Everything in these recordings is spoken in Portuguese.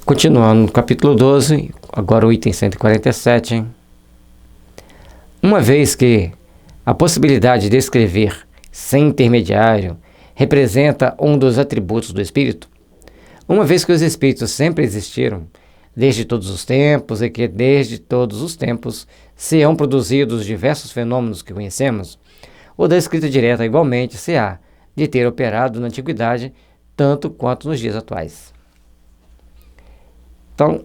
Continuando no capítulo 12, agora o item 147. Uma vez que a possibilidade de escrever sem intermediário representa um dos atributos do espírito, uma vez que os espíritos sempre existiram, desde todos os tempos, e que desde todos os tempos se hão produzido os diversos fenômenos que conhecemos, o da escrita direta igualmente se há de ter operado na antiguidade, tanto quanto nos dias atuais. Então,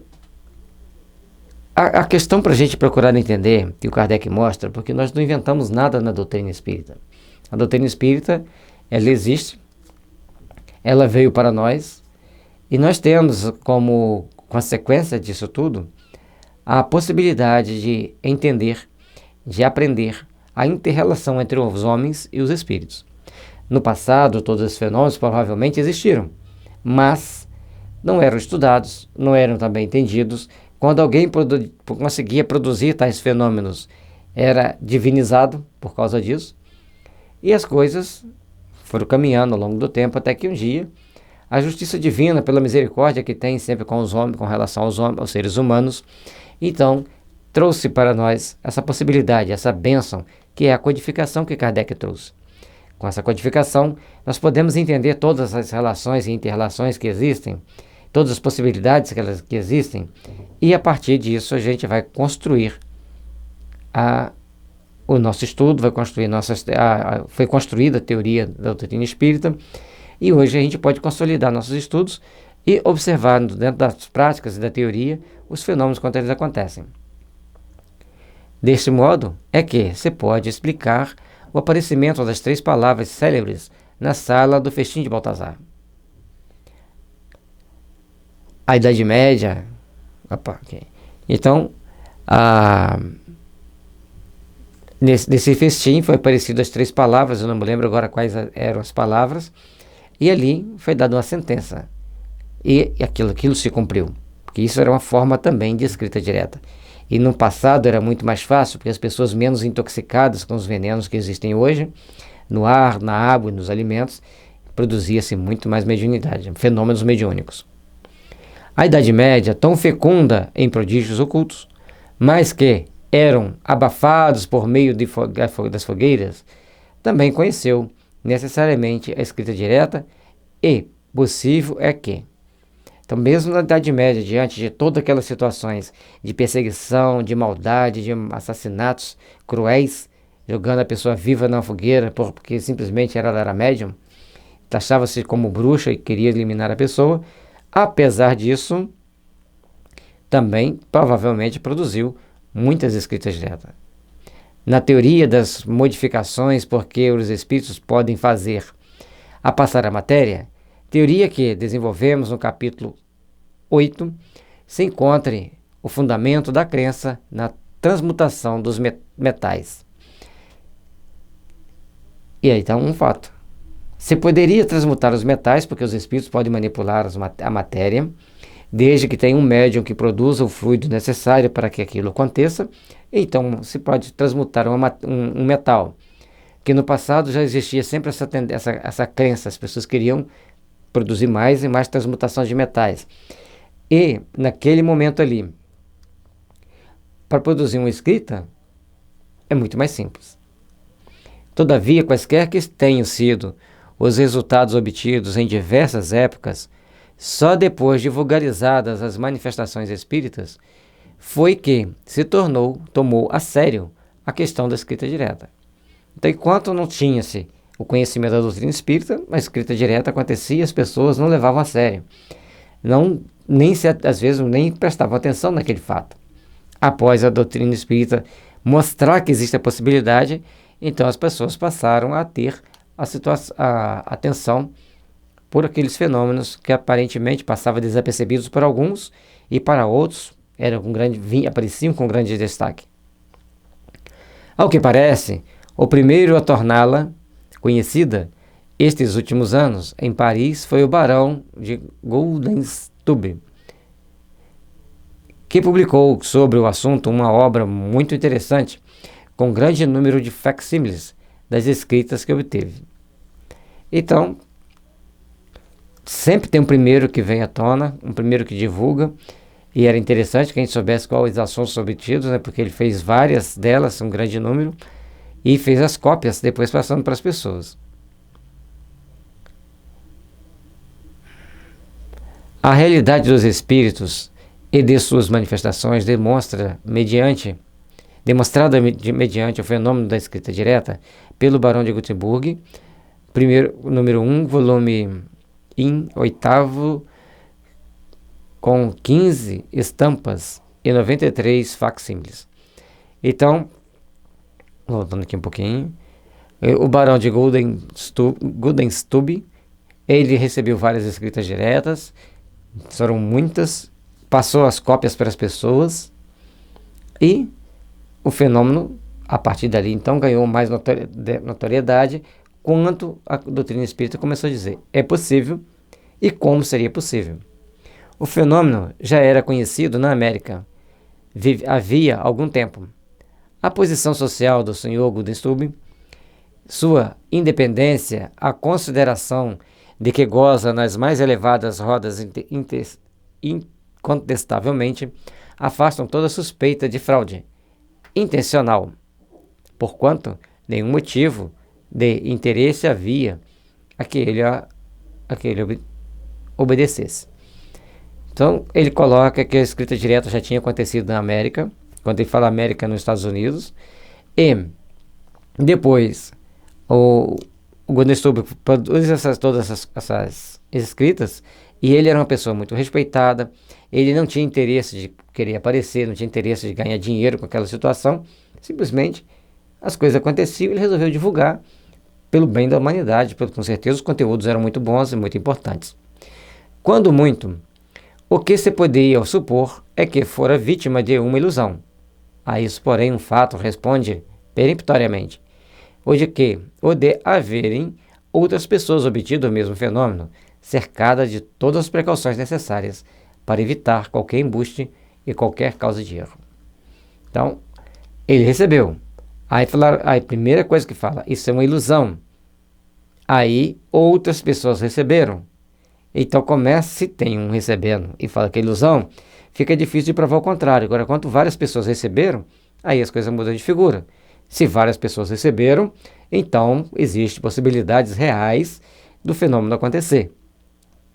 a questão para a gente procurar entender, que o Kardec mostra, porque nós não inventamos nada na doutrina espírita. A doutrina espírita, ela existe, ela veio para nós, e nós temos como consequência disso tudo a possibilidade de entender, de aprender a inter-relação entre os homens e os espíritos. No passado, todos esses fenômenos provavelmente existiram, mas não eram estudados, não eram também entendidos. Quando alguém conseguia produzir tais fenômenos, era divinizado por causa disso, e as coisas foram caminhando ao longo do tempo, até que um dia a justiça divina, pela misericórdia que tem sempre com os homens, com relação aos seres humanos, então trouxe para nós essa possibilidade, essa bênção, que é a codificação que Kardec trouxe. Com essa codificação, nós podemos entender todas as relações e inter-relações que existem, todas as possibilidades que existem, e a partir disso a gente vai construir o nosso estudo, foi construída a teoria da doutrina espírita, e hoje a gente pode consolidar nossos estudos e observar dentro das práticas e da teoria os fenômenos quando eles acontecem. Deste modo é que se pode explicar o aparecimento das 3 palavras célebres na sala do festim de Baltazar. A Idade Média. Então, nesse festim foi aparecido as 3 palavras, eu não me lembro agora quais eram as palavras, e ali foi dada uma sentença. E aquilo se cumpriu. Porque isso era uma forma também de escrita direta. E no passado era muito mais fácil, porque as pessoas menos intoxicadas com os venenos que existem hoje, no ar, na água e nos alimentos, produzia-se muito mais mediunidade, fenômenos mediúnicos. A Idade Média, tão fecunda em prodígios ocultos, mas que eram abafados por meio das fogueiras, também conheceu necessariamente a escrita direta, e possível é que, então mesmo na Idade Média, diante de todas aquelas situações de perseguição, de maldade, de assassinatos cruéis, jogando a pessoa viva na fogueira porque simplesmente ela era médium, taxava-se como bruxa e queria eliminar a pessoa, apesar disso, também provavelmente produziu muitas escritas diretas. Na teoria das modificações, porque os espíritos podem fazer a passar a matéria, teoria que desenvolvemos no capítulo 8, se encontre o fundamento da crença na transmutação dos metais. E aí está um fato. Se poderia transmutar os metais, porque os espíritos podem manipular a matéria, desde que tenha um médium que produza o fluido necessário para que aquilo aconteça, então se pode transmutar um metal, que no passado já existia sempre essa crença, as pessoas queriam produzir mais e mais transmutações de metais. E naquele momento ali, para produzir uma escrita, é muito mais simples. Todavia, quaisquer que tenham sido os resultados obtidos em diversas épocas, só depois de vulgarizadas as manifestações espíritas, foi que tomou a sério a questão da escrita direta. Então, enquanto não tinha-se o conhecimento da doutrina espírita, a escrita direta acontecia e as pessoas não levavam a sério. Às vezes nem prestavam atenção naquele fato. Após a doutrina espírita mostrar que existe a possibilidade, então as pessoas passaram a ter a atenção por aqueles fenômenos que aparentemente passavam desapercebidos por alguns e para outros apareciam com grande destaque. Ao que parece, o primeiro a torná-la conhecida estes últimos anos em Paris foi o barão de Goldenstube, que publicou sobre o assunto uma obra muito interessante, com grande número de facsímiles das escritas que obteve. Então, sempre tem um primeiro que vem à tona, um primeiro que divulga, e era interessante que a gente soubesse quais assuntos obtidos, né, porque ele fez várias delas, um grande número, e fez as cópias, depois passando para as pessoas. A realidade dos espíritos e de suas manifestações demonstrada mediante o fenômeno da escrita direta pelo Barão de Gutenberg, número 1, volume em 8º, com 15 estampas e 93 facsímiles. Então, voltando aqui um pouquinho, o Barão de Gutenberg, ele recebeu várias escritas diretas, foram muitas, passou as cópias para as pessoas, e o fenômeno, a partir dali, então, ganhou mais notoriedade, quanto a doutrina espírita começou a dizer, é possível, e como seria possível. O fenômeno já era conhecido na América, havia algum tempo. A posição social do Sr. Gutenberg, sua independência, a consideração de que goza nas mais elevadas rodas incontestavelmente, afastam toda suspeita de fraude intencional, porquanto nenhum motivo de interesse havia a que ele obedecesse. Então, ele coloca que a escrita direta já tinha acontecido na América, quando ele fala América, nos Estados Unidos, e depois o Gutenberg produz todas essas escritas, e ele era uma pessoa muito respeitada, ele não tinha interesse de querer aparecer, não tinha interesse de ganhar dinheiro com aquela situação, simplesmente as coisas aconteciam e ele resolveu divulgar pelo bem da humanidade, com certeza os conteúdos eram muito bons e muito importantes. Quando muito, o que se poderia supor é que fora vítima de uma ilusão. A isso, porém, um fato responde peremptoriamente, o de haverem outras pessoas obtido o mesmo fenômeno, cercadas de todas as precauções necessárias para evitar qualquer embuste e qualquer causa de erro. Então, ele recebeu. Aí a primeira coisa que fala, isso é uma ilusão. Aí outras pessoas receberam. Então se tem um recebendo e fala que é ilusão, fica difícil de provar o contrário. Agora, quando várias pessoas receberam, aí as coisas mudam de figura. Se várias pessoas receberam, então existem possibilidades reais do fenômeno acontecer.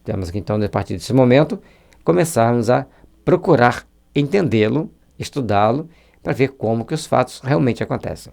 Temos que então, a partir desse momento, começarmos a procurar entendê-lo, estudá-lo, para ver como que os fatos realmente acontecem.